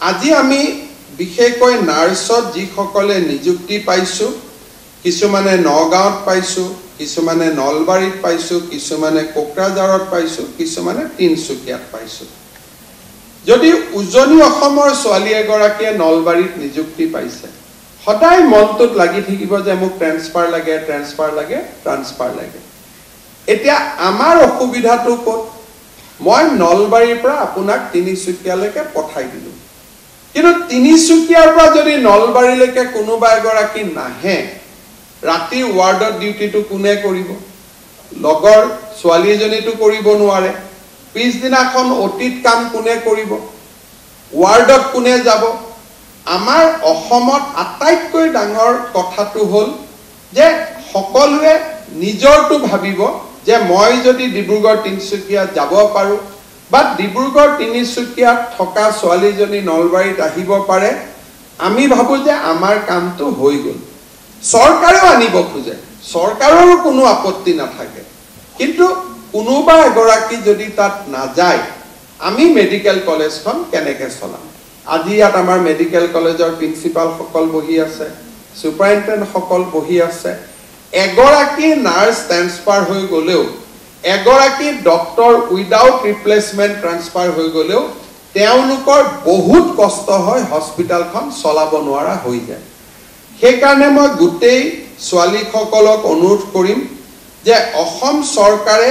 আজি আমি বিশেষকৈ নাৰ্ছত যিসকলে নিযুক্তি পাইছোঁ, কিছুমানে নগাঁৱত পাইছোঁ, কিছুমানে নলবাৰীত পাইছোঁ, কিছুমানে কোকৰাঝাৰত পাইছোঁ, কিছুমানে তিনিচুকীয়াত পাইছোঁ। যদি উজনি অসমৰ ছোৱালী এগৰাকীয়ে নলবাৰীত নিযুক্তি পাইছে, সদায় মনটোত লাগি থাকিব যে মোক ট্ৰেন্সফাৰ লাগে, ট্ৰেন্সফাৰ লাগে, ট্ৰান্সফাৰ লাগে। এতিয়া আমাৰ অসুবিধাটো ক'ত? মই নলবাৰীৰ পৰা আপোনাক তিনিচুকীয়ালৈকে পঠাই দিলোঁ, কিন্তু তিনিচুকীয়াৰ পৰা যদি নলবাৰীলৈকে কোনোবা এগৰাকী নাহে, ৰাতি ৱাৰ্ডত ডিউটিটো কোনে কৰিব? লগৰ ছোৱালী এজনীটো কৰিব নোৱাৰে। পিছদিনাখন অতীত কাম কোনে কৰিব? ৱাৰ্ডত কোনে যাব? আমাৰ অসমত আটাইতকৈ ডাঙৰ কথাটো হ'ল যে সকলোৱে নিজৰটো ভাবিব যে মই যদি ডিব্ৰুগড় তিনিচুকীয়া যাব পাৰোঁ বা ডিব্ৰুগড় তিনিচুকীয়াত থকা ছোৱালীজনী নলবাৰীত আহিব পাৰে, আমি ভাবোঁ যে আমাৰ কামটো হৈ গ'ল। চৰকাৰেও আনিব খোজে, চৰকাৰৰো কোনো আপত্তি নাথাকে, কিন্তু কোনোবা এগৰাকী যদি তাত নাযায়, আমি মেডিকেল কলেজখন কেনেকৈ চলাম? আজি ইয়াত আমাৰ মেডিকেল কলেজৰ প্ৰিন্সিপালসকল বহি আছে, ছুপাৰিণ্টেণ্ডেণ্টসকল বহি আছে। এগৰাকী নাৰ্ছ ট্ৰেন্সফাৰ হৈ গ'লেও, এগৰাকী ডক্টৰ উইদাউট ৰিপ্লেচমেণ্ট ট্ৰান্সফাৰ হৈ গ'লেও তেওঁলোকৰ বহুত কষ্ট হয়, হস্পিটেলখন চলাব নোৱাৰা হৈ যায়। সেইকাৰণে মই গোটেই ছোৱালীসকলক অনুৰোধ কৰিম যে অসম চৰকাৰে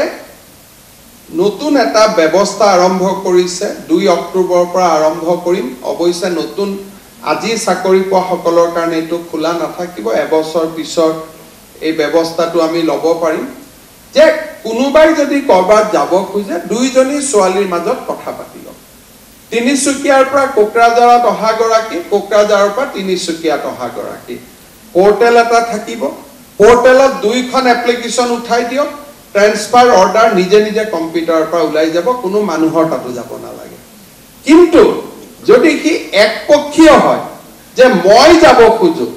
নতুন এটা ব্যৱস্থা আৰম্ভ কৰিছে। 2 অক্টোবৰৰ পৰা আৰম্ভ কৰিম। অৱশ্যে নতুন আজি চাকৰি পোৱাসকলৰ কাৰণে এইটো খোলা নাথাকিব, এবছৰ পিছৰ এই ব্যৱস্থাটো আমি ল'ব পাৰিম যে কোনোবাই যদি ক'ৰবাত যাব খোজে, 2জনী ছোৱালীৰ মাজত কথা পাতি লওক। তিনিচুকীয়াৰ পৰা কোকৰাঝাৰত অহা গৰাকী, কোকৰাঝাৰৰ পৰা তিনিচুকীয়াত অহা গৰাকী, পৰ্টেল এটা থাকিব। পৰ্টেলত 2খন এপ্লিকেশ্যন উঠাই দিয়ক, ট্ৰেন্সফাৰ অৰ্ডাৰ নিজে নিজে কম্পিউটাৰৰ পৰা ওলাই যাব, কোনো মানুহৰ তাতো যাব নালাগে। কিন্তু যদি সি একপক্ষীয় হয় যে মই যাব খোজো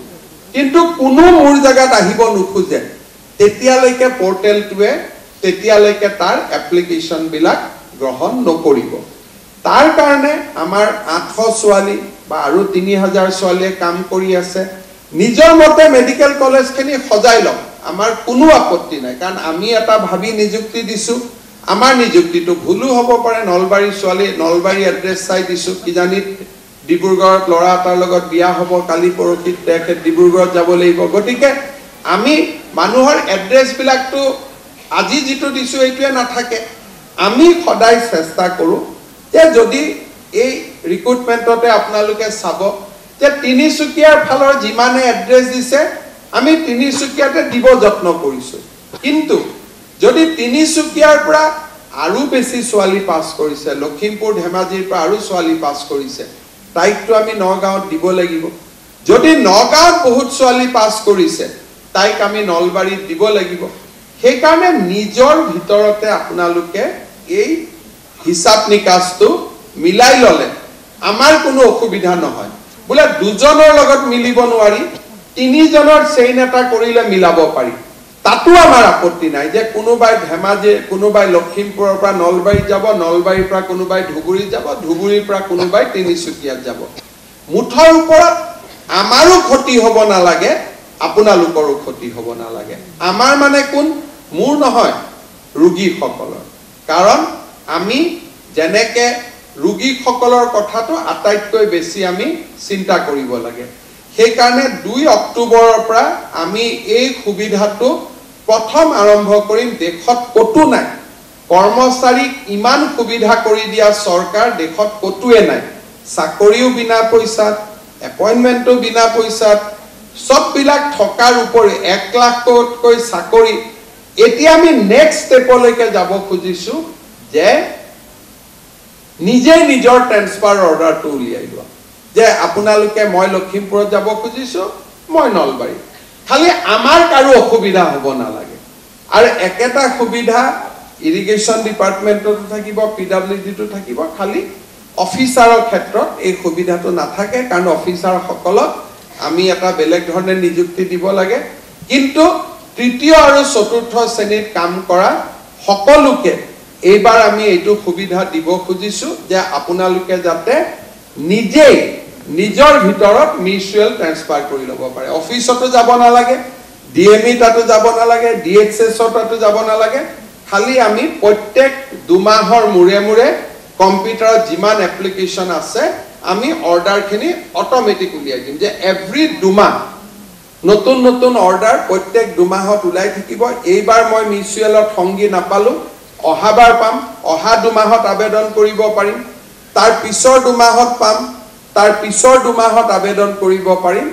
কিন্তু কোনো মোৰ জায়গাত আহিব নোখোজে, তেতিয়ালৈকে পৰ্টেলটোৱে তেতিয়ালৈকে তাৰ এপ্লিকেশ্যন বিলাক গ্ৰহণ নকৰিব। তাৰ কাৰণে আমাৰ 800 ছোৱালী বা আৰু 3000 ছোৱালীয়ে কাম কৰি আছে। নিজৰ মতে মেডিকেল কলেজখিনি সজাই লওক, আমাৰ কোনো আপত্তি নাই, কাৰণ আমি এটা ভাবি নিযুক্তি দিছোঁ। আমাৰ নিযুক্তিটো ভুলো হ'ব পাৰে। নলবাৰী ছোৱালী, নলবাৰী এড্ৰেছ চাই দিছোঁ, কিজানি ডিব্ৰুগড়ত ল'ৰা এটাৰ লগত বিয়া হ'ব, কালি পৰহিত তেখেত ডিব্ৰুগড়ত যাব লাগিব। গতিকে আমি মানুহৰ এড্ৰেছবিলাকতো আজি যিটো দিছোঁ এইটোৱে নাথাকে। আমি সদায় চেষ্টা কৰোঁ যে যদি এই ৰিক্ৰুটমেণ্টতে আপোনালোকে চাব যে তিনিচুকীয়াৰ ফালৰ যিমানে এড্ৰেছ দিছে আমি তিনিচুকীয়াতে দিব যত্ন কৰিছোঁ, কিন্তু যদি তিনিচুকীয়াৰ পৰা আৰু বেছি ছোৱালী পাছ কৰিছে, লখিমপুৰ ধেমাজিৰ পৰা আৰু ছোৱালী পাছ কৰিছে, তাইকতো আমি নগাঁৱত দিব লাগিব। যদি নগাঁৱত বহুত ছোৱালী পাছ কৰিছে, তাইক আমি নলবাৰীত দিব লাগিব। সেইকাৰণে নিজৰ ভিতৰতে আপোনালোকে এই হিচাপ নিকাচটো মিলাই ল'লে আমাৰ কোনো অসুবিধা নহয়। বোলে 2জনৰ লগত মিলিব নোৱাৰি, 3জনৰ চেইন এটা কৰিলে মিলাব পাৰি, তাতো আমাৰ আপত্তি নাই যে কোনোবাই ধেমাজি, কোনোবাই লখিমপুৰৰ পৰা নলবাৰীত যাব, নলবাৰীৰ পৰা কোনোবাই ধুবুৰীত যাব, ধুবুৰীৰ পৰা কোনোবাই তিনিচুকীয়াত যাব। মুঠৰ ওপৰত আমাৰো ক্ষতি হ'ব নালাগে, আপোনালোকৰো ক্ষতি হ'ব নালাগে। আমাৰ মানে কোন? মোৰ নহয়, ৰোগীসকলৰ। কাৰণ আমি যেনেকে ৰোগীসকলৰ কথাটো আটাইতকৈ বেছি আমি চিন্তা কৰিব লাগে। সেইকাৰণে 2 অক্টোবৰৰ পৰা আমি এই সুবিধাটো প্ৰথম আৰম্ভ কৰিম। দেশত ক'তো নাই, কৰ্মচাৰীক ইমান সুবিধা কৰি দিয়া চৰকাৰ দেশত ক'তোৱে নাই। চাকৰিও বিনা পইচাত, এপইণ্টমেণ্টো বিনা পইচাত, সববিলাক থকাৰ উপৰি 1 লাখতকৈ চাকৰি। এতিয়া আমি নেক্সট ষ্টেপলৈকে যাব খুজিছোঁ যে নিজে নিজৰ ট্ৰেন্সফাৰ অৰ্ডাৰটো উলিয়াই লোৱা, যে আপোনালোকে মই লখিমপুৰত যাব খুজিছোঁ, মই নলবাৰী, খালি আমাৰ কাৰো অসুবিধা হ'ব নালাগে। আৰু একেটা সুবিধা ইৰিগেশ্যন ডিপাৰ্টমেণ্টতো থাকিব, PWDটো থাকিব, খালি অফিচাৰৰ ক্ষেত্ৰত এই সুবিধাটো নাথাকে, কাৰণ অফিচাৰসকলক আমি এটা বেলেগ ধৰণে নিযুক্তি দিব লাগে। কিন্তু 3য় আৰু 4ৰ্থ শ্ৰেণীত কাম কৰা সকলোকে এইবাৰ আমি এইটো সুবিধা দিব খুজিছোঁ যে আপোনালোকে যাতে নিজেই নিজৰ ভিতৰত মিউচুৱেল ট্ৰান্সফাৰ কৰি ল'ব পাৰে অফিচতো যাব নালাগে ডিএমই তাতো যাব নালাগে ডিএক্সএছ তাতো যাব নালাগে খালি আমি প্ৰত্যেক 2 মাহৰ মুৰে মুৰে কম্পিউটাৰত যিমান এপ্লিকেশন আছে আমি অৰ্ডাৰখিনি অটোমেটিক উলিয়াই দিম যে এভৰি 2 মাহ নতুন নতুন অৰ্ডাৰ প্ৰত্যেক 2 মাহত উলাই থাকিব এইবাৰ মই মিউচুৱেলত সংগী নাপালো অহাবাৰ পাম অহা 2 মাহত আবেদন কৰিব পাৰিম তাৰ পিছৰ 2 মাহত পাম তাৰ পিছৰ 2 মাহত আবেদন কৰিব পাৰিম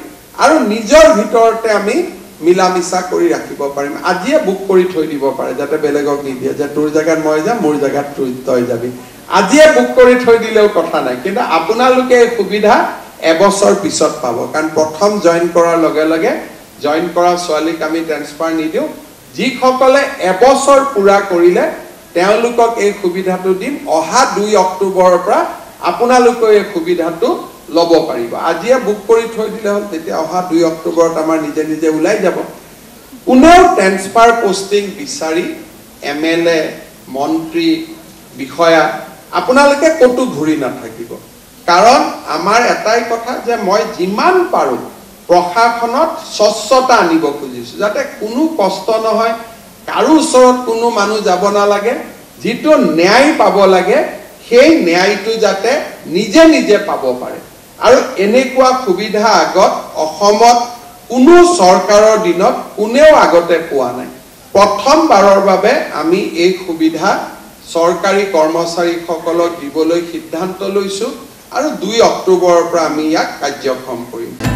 আৰু নিজৰ ভিতৰতে আমি মিলামিছা কৰি ৰাখিব পাৰিম আজিয়ে বুক কৰি থৈ দিব পাৰে যাতে বেলেগক নিদিয়ে যে তোৰ জায়গাত মই যাম মোৰ জায়গাত তই যাবি আজিয়ে বুক কৰি থৈ দিলেও কথা নাই কিন্তু আপোনালোকে এই সুবিধা এবছৰ পিছত পাব কাৰণ প্ৰথম জয়েন কৰাৰ লগে লগে জয়েন কৰা ছোৱালীক আমি ট্ৰান্সফাৰ নিদিও যিসকলে এবছৰ পুৰা কৰিলে তেওঁলোকক এই সুবিধাটো দিম অহা 2 অক্টোবৰৰ পৰা আপোনালোকে এই সুবিধাটো লব পাৰিব আজিয়ে বুক কৰি থৈ দিলে হ'ল তেতিয়া অহা 2 অক্টোবৰত আমাৰ নিজে নিজে ওলাই যাব কোনেও ট্ৰান্সফাৰ পোষ্টিং বিচাৰি এমএলএ মন্ত্ৰী বিষয়া আপোনালোকে কতো ঘূৰি নাথাকিব কাৰণ আমাৰ এটাই কথা যে মই যিমান পাৰো প্ৰশাসনত স্বচ্ছতা আনিব খুজিছো যাতে কোনো কষ্ট নহয় কাৰো ওচৰত কোনো মানুহ যাব নালাগে যিটো ন্যায় পাব লাগে সেই ন্যায়টো যাতে নিজে নিজে পাব পাৰে আৰু এনেকুৱা সুবিধা আগত অসমত কোনো চৰকাৰৰ দিনত কোনেও আগতে পোৱা নাই প্ৰথমবাৰৰ বাবে আমি এই সুবিধা চৰকাৰী কৰ্মচাৰীসকলক দিবলৈ সিদ্ধান্ত লৈছো আৰু 2 অক্টোবৰৰ পৰা আমি ইয়াক কাৰ্যক্ষম কৰিম